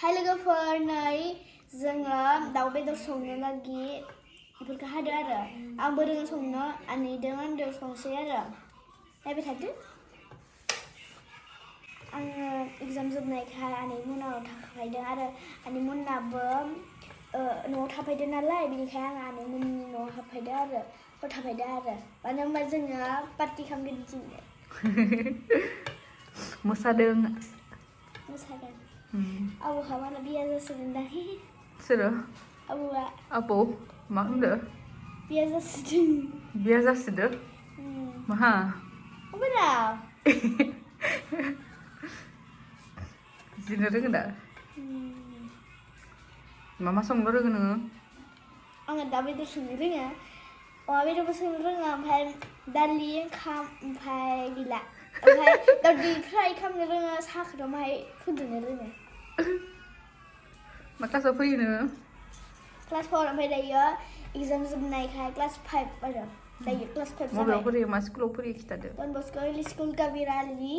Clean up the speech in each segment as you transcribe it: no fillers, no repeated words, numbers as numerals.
Hai logoफोर नै जोङो दाउ बेदर संनो लागि बेफोरखौ हादो आरो आंबो रोङो संनो आनैदों आंदों संसै आरो नायबाय थादो आङो एग्जाम जोबनायखाय आनै मोनाव थाफायदों आरो आनै मोनाबो न'आव थाफायदों नालाय बेनिखायनो आं आनै मोननि न'आव हाबफायदों आरो थाफायदों आरो मानो होनबा जोङो पार्टि खालामगोन दिनै मोसादों आबौहा माला बिया जासिगोन दा सोरो आबौआ आबौ मा होनदों बिया जासिदों बिया जासिदों माहा बोराव जिनो रोङो दा मा संनो रोङो नोङो आङो दाउ बेदर संनो रोङो अमा बेदरबो संनो रोङो ओमफ्राय दालि ओंखाम ओमफ्राय गैला ओमफ्राय दावदै फ्राय खालामनो रोङो साहाखौथ' माहाय फुदुंनो रोङो मा क्लासाव फैयो नोङो क्लास 4 ओमफ्राय दायो एग्जाम जोबनायखाय क्लास 5 आरो दायो क्लास 5 जाबाय मबेयाव फरायो मा स्कुलाव फरायो खिथादो डन बस्क' स्कुल काबिरालि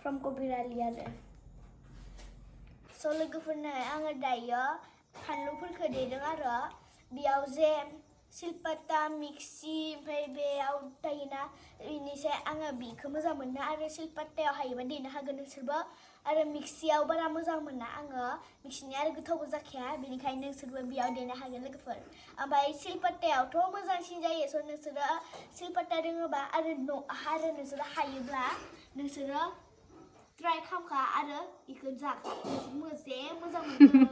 फ्रम कबिरालि आरो स' लोगोफोरनो आङो दायो फानलुफोरखौ देदों आरो बेयाव जे सिलपाता मिक्सि ओमफ्राय बेयाव थायोना बेनिसाय आङो बेखौ मोजां मोनो आरो सिलपातायाव हायोबा देनो हागोन नोंसोरबो आरो मिक्सियाव बारा मोजां मोना आङो मिक्सिनि आरो गोथावबो जाखाया बेनिखायनो नोंसोरबो बेयाव देनो हागोन लोगोफोर ओमफ्राय सिलपातायावथ' मोजांसिन जायो स' नोंसोरो सिलपाता रोङोबा आरो नोंसोरो हायोब्ला नोंसोरो ट्राइ खालामखा आरो बेखौ जाखा मोजां मोनगोन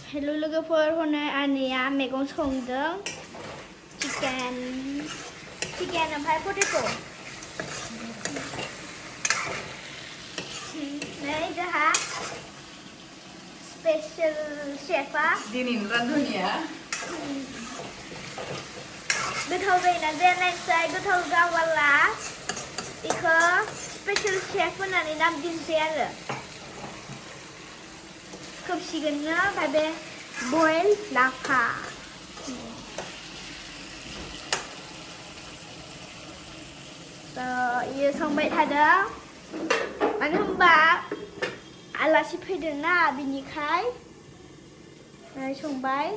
हेल' लोगोफोर हनै आनैया मैगं संदों चिकेन ओमफ्राय पटेट' नै जोंहा स्पेशल शेफआ दिनैनि रान्धनिया गोथाव जायोना जाया नायनोसै गोथाव जाबाला बेखौ स्पेशल शेफ होननानै नाम दोनसै आरो खोबसिगोननो ओमफ्राय बे बयल लाफा इयो संबाय थादों मानो होनबा आलासि फैदोंना बिनिखाय संबाय